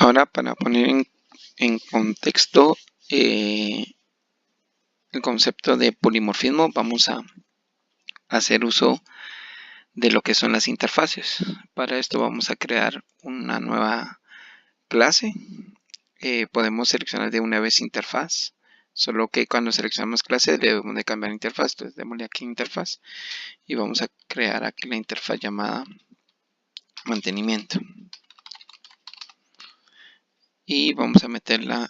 Ahora, para poner en contexto el concepto de polimorfismo, vamos a hacer uso de lo que son las interfaces. Para esto vamos a crear una nueva clase. Podemos seleccionar de una vez interfaz, solo que cuando seleccionamos clase debemos de cambiar interfaz. Entonces démosle aquí interfaz y vamos a crear aquí la interfaz llamada mantenimiento y vamos a meterla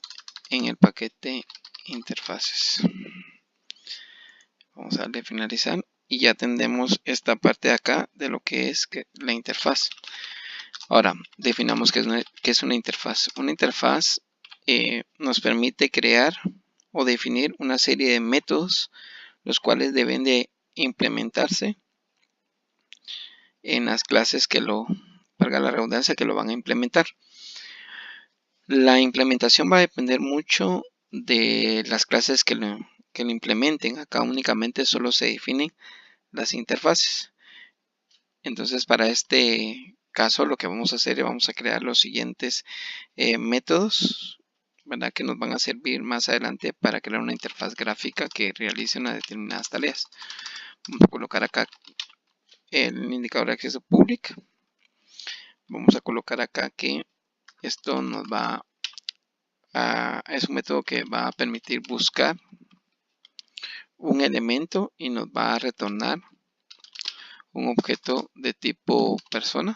en el paquete interfaces. Vamos a darle finalizar y ya tendremos esta parte de acá de lo que es la interfaz. Ahora definamos qué es una interfaz. Una interfaz nos permite crear o definir una serie de métodos los cuales deben de implementarse en las clases que valga la redundancia, que lo van a implementar. La implementación va a depender mucho de las clases que lo implementen. Acá únicamente solo se definen las interfaces. Entonces para este caso lo que vamos a hacer es vamos a crear los siguientes métodos, ¿verdad? Que nos van a servir más adelante para crear una interfaz gráfica que realice unas determinadas tareas. Vamos a colocar acá el indicador de acceso público. Vamos a colocar acá que esto nos va es un método que va a permitir buscar un elemento y nos va a retornar un objeto de tipo persona.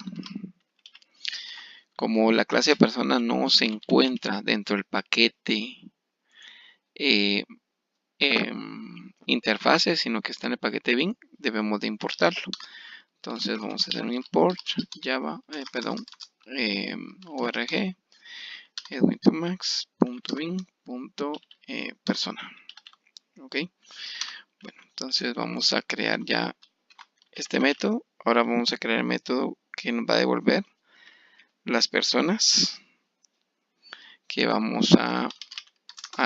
Como la clase de persona no se encuentra dentro del paquete interfaces, sino que está en el paquete bin, debemos de importarlo. Entonces vamos a hacer un import java, org edwintomax.bin.persona. Ok, bueno, entonces vamos a crear ya este método. Ahora vamos a crear el método que nos va a devolver las personas que vamos a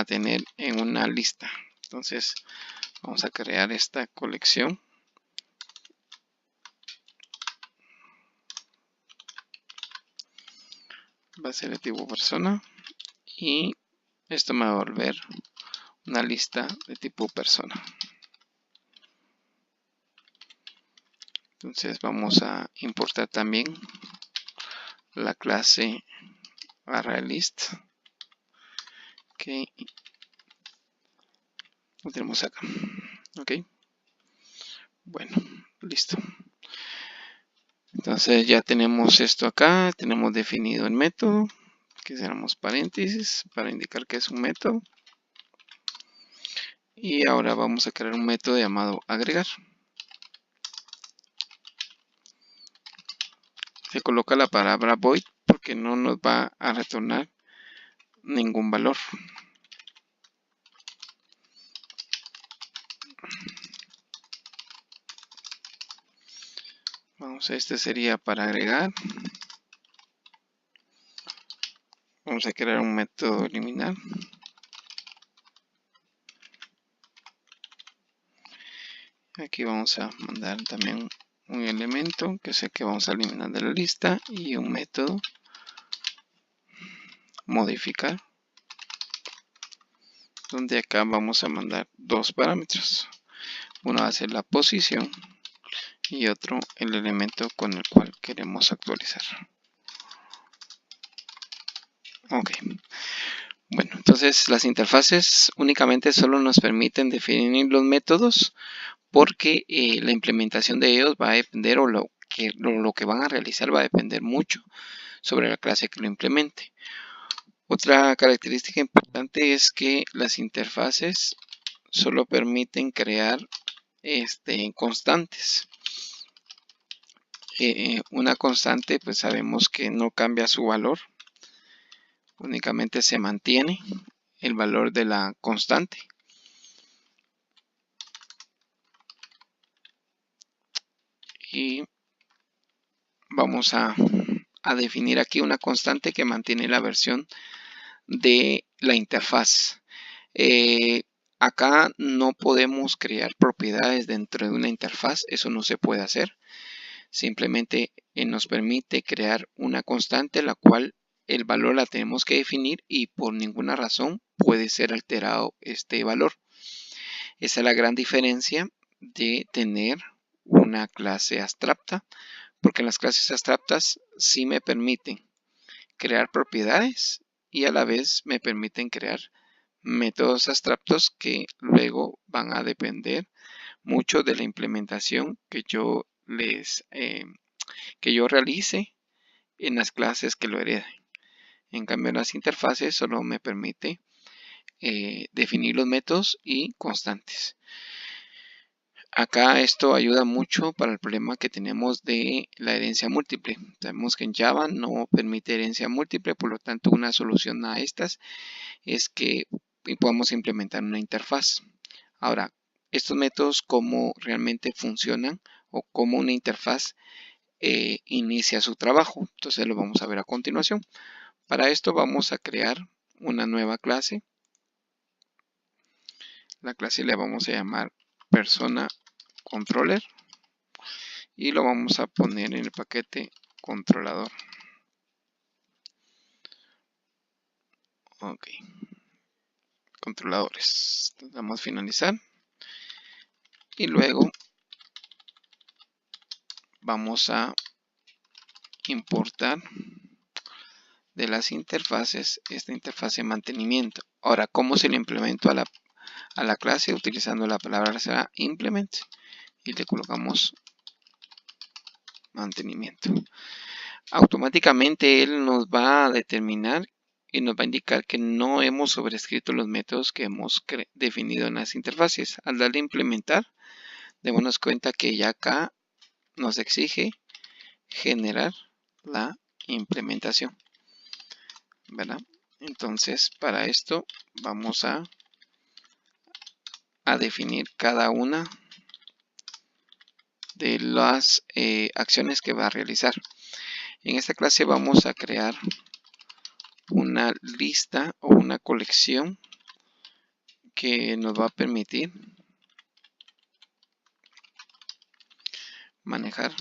tener en una lista. Entonces vamos a crear esta colección. Va a ser de tipo persona y esto me va a devolver una lista de tipo persona. Entonces vamos a importar también la clase ArrayList que lo tenemos acá. Ok, bueno, listo. Entonces ya tenemos esto acá, tenemos definido el método, que cerramos paréntesis para indicar que es un método. Y ahora vamos a crear un método llamado agregar. Se coloca la palabra void porque no nos va a retornar ningún valor. Vamos, este sería para agregar. Vamos a crear un método eliminar. Aquí vamos a mandar también un elemento que sé que vamos a eliminar de la lista y un método modificar, donde acá vamos a mandar dos parámetros. Uno va a ser la posición y otro el elemento con el cual queremos actualizar. Ok, bueno, entonces las interfaces únicamente solo nos permiten definir los métodos porque la implementación de ellos va a depender o lo que van a realizar va a depender mucho sobre la clase que lo implemente. Otra característica importante es que las interfaces solo permiten crear constantes. Una constante pues sabemos que no cambia su valor, únicamente se mantiene el valor de la constante. Y vamos a definir aquí una constante que mantiene la versión de la interfaz. Acá no podemos crear propiedades dentro de una interfaz, eso no se puede hacer. Simplemente nos permite crear una constante la cual el valor la tenemos que definir y por ninguna razón puede ser alterado este valor. Esa es la gran diferencia de tener una clase abstracta, porque en las clases abstractas sí me permiten crear propiedades y a la vez me permiten crear métodos abstractos que luego van a depender mucho de la implementación que yo realice en las clases que lo hereden. En cambio, en las interfaces solo me permite definir los métodos y constantes. Acá esto ayuda mucho para el problema que tenemos de la herencia múltiple. Sabemos que en Java no permite herencia múltiple, por lo tanto una solución a estas es que podamos implementar una interfaz. Ahora, estos métodos, ¿cómo realmente funcionan o cómo una interfaz inicia su trabajo? Entonces lo vamos a ver a continuación. Para esto vamos a crear una nueva clase. La clase le vamos a llamar persona controller y lo vamos a poner en el paquete controlador. Ok, controladores. Vamos a finalizar y luego vamos a importar de las interfaces esta interfaz de mantenimiento. Ahora, ¿cómo se le implemento a la clase? Utilizando la palabra será implement y le colocamos mantenimiento. Automáticamente él nos va a determinar y nos va a indicar que no hemos sobrescrito los métodos que hemos definido en las interfaces. Al darle a implementar, démonos cuenta que ya acá nos exige generar la implementación, ¿verdad? Entonces, para esto vamos a definir cada una de las acciones que va a realizar. En esta clase vamos a crear una lista o una colección que nos va a permitir manejar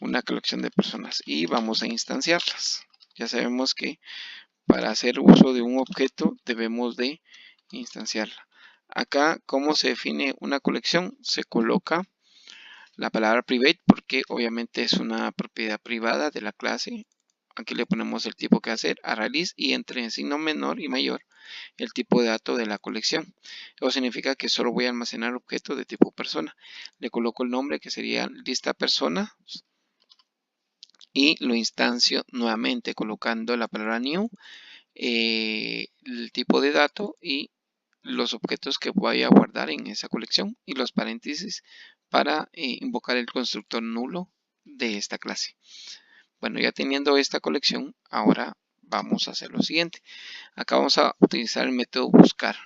una colección de personas y vamos a instanciarlas. Ya sabemos que para hacer uso de un objeto debemos de instanciarla. Acá, ¿cómo se define una colección? Se coloca la palabra private porque obviamente es una propiedad privada de la clase. Aquí le ponemos el tipo que hacer, ArrayList, y entre signo menor y mayor el tipo de dato de la colección. Eso significa que solo voy a almacenar objetos de tipo persona. Le coloco el nombre que sería lista persona y lo instancio nuevamente colocando la palabra new, el tipo de dato y los objetos que voy a guardar en esa colección y los paréntesis para invocar el constructor nulo de esta clase. Bueno, ya teniendo esta colección, ahora vamos a hacer lo siguiente. Acá vamos a utilizar el método buscar.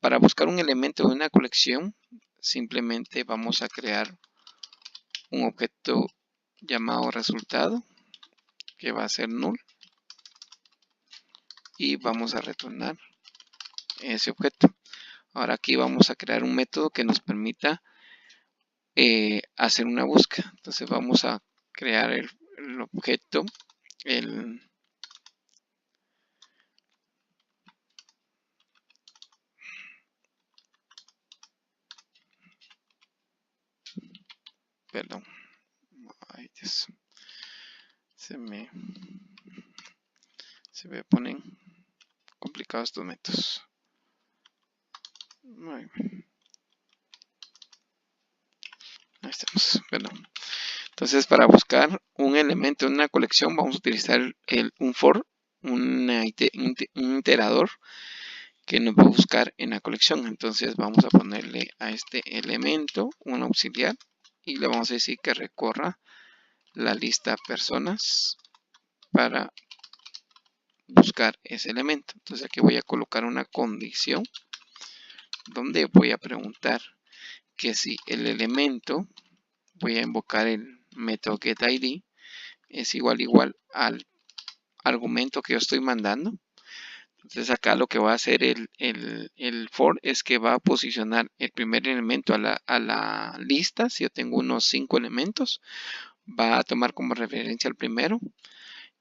Para buscar un elemento de una colección, simplemente vamos a crear un objeto llamado resultado, que va a ser null, y vamos a retornar ese objeto. Ahora aquí vamos a crear un método que nos permita hacer una búsqueda. Entonces vamos a crear el objeto, perdón, ay Dios, se me ponen complicados estos métodos. Muy bien. Ahí estamos, perdón. Entonces, para buscar un elemento en una colección, vamos a utilizar un for, un iterador que nos va a buscar en la colección. Entonces, vamos a ponerle a este elemento un auxiliar y le vamos a decir que recorra la lista personas para buscar ese elemento. Entonces, aquí voy a colocar una condición donde voy a preguntar que si el elemento, voy a invocar el método getID, es igual al argumento que yo estoy mandando. Entonces acá lo que va a hacer el for es que va a posicionar el primer elemento a la lista. Si yo tengo unos 5 elementos, va a tomar como referencia el primero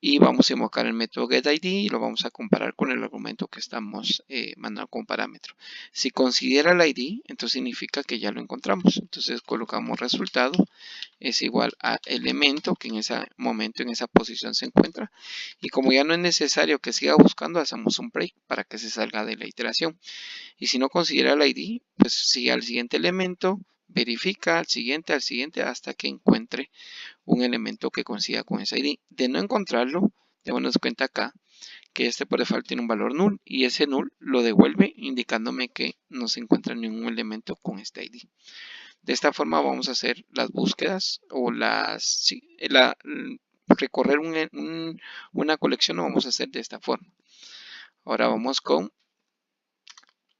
y vamos a invocar el método getID y lo vamos a comparar con el argumento que estamos mandando como parámetro. Si considera el ID, entonces significa que ya lo encontramos. Entonces colocamos resultado es igual a elemento que en ese momento, en esa posición se encuentra. Y como ya no es necesario que siga buscando, hacemos un break para que se salga de la iteración. Y si no considera el ID, pues sigue al siguiente elemento, verifica al siguiente, hasta que encuentre un elemento que coincida con ese ID. De no encontrarlo, démonos cuenta acá que este por default tiene un valor null y ese null lo devuelve indicándome que no se encuentra ningún elemento con este ID. De esta forma vamos a hacer las búsquedas o recorrer una colección lo vamos a hacer de esta forma. Ahora vamos con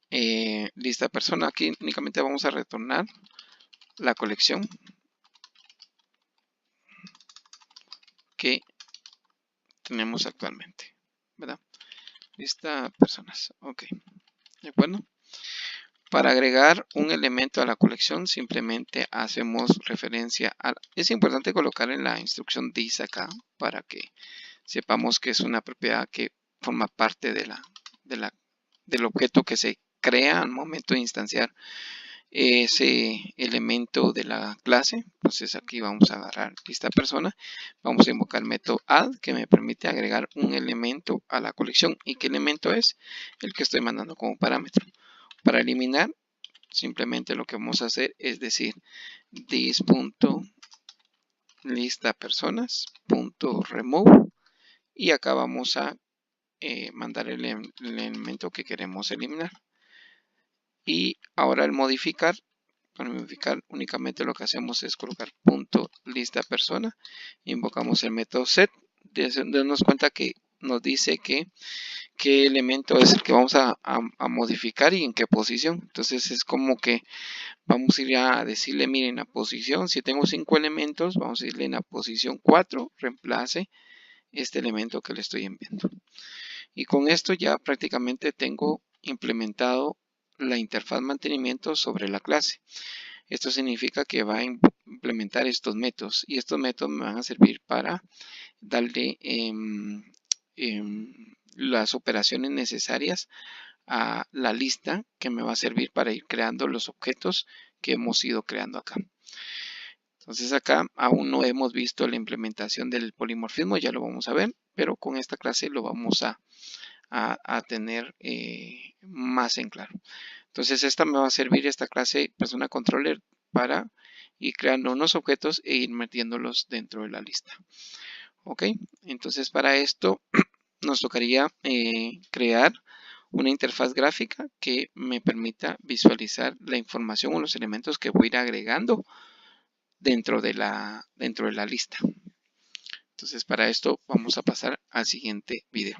lista persona. Aquí únicamente vamos a retornar la colección que tenemos actualmente, ¿verdad? Lista personas, ok, de acuerdo. Para agregar un elemento a la colección simplemente hacemos referencia a... Es importante colocar en la instrucción this acá para que sepamos que es una propiedad que forma parte del objeto que se crea al momento de instanciar ese elemento de la clase. Entonces aquí vamos a agarrar lista persona, vamos a invocar el método add que me permite agregar un elemento a la colección. ¿Y qué elemento es? El que estoy mandando como parámetro. Para eliminar, simplemente lo que vamos a hacer es decir this.listapersonas.remove y acá vamos a mandar el elemento que queremos eliminar. Y ahora al modificar, para modificar únicamente lo que hacemos es colocar punto lista persona, invocamos el método set, darnos cuenta que nos dice qué elemento es el que vamos a modificar y en qué posición. Entonces es como que vamos a ir a decirle, miren la posición, si tengo 5 elementos, vamos a irle en la posición 4, reemplace este elemento que le estoy enviando. Y con esto ya prácticamente tengo implementado la interfaz mantenimiento sobre la clase. Esto significa que va a implementar estos métodos y estos métodos me van a servir para darle las operaciones necesarias a la lista que me va a servir para ir creando los objetos que hemos ido creando acá. Entonces acá aún no hemos visto la implementación del polimorfismo, ya lo vamos a ver, pero con esta clase lo vamos a tener más en claro. Entonces esta me va a servir, esta clase persona controller, para ir creando unos objetos e ir metiéndolos dentro de la lista. Ok, entonces para esto nos tocaría crear una interfaz gráfica que me permita visualizar la información o los elementos que voy a ir agregando dentro de la lista. Entonces para esto vamos a pasar al siguiente video.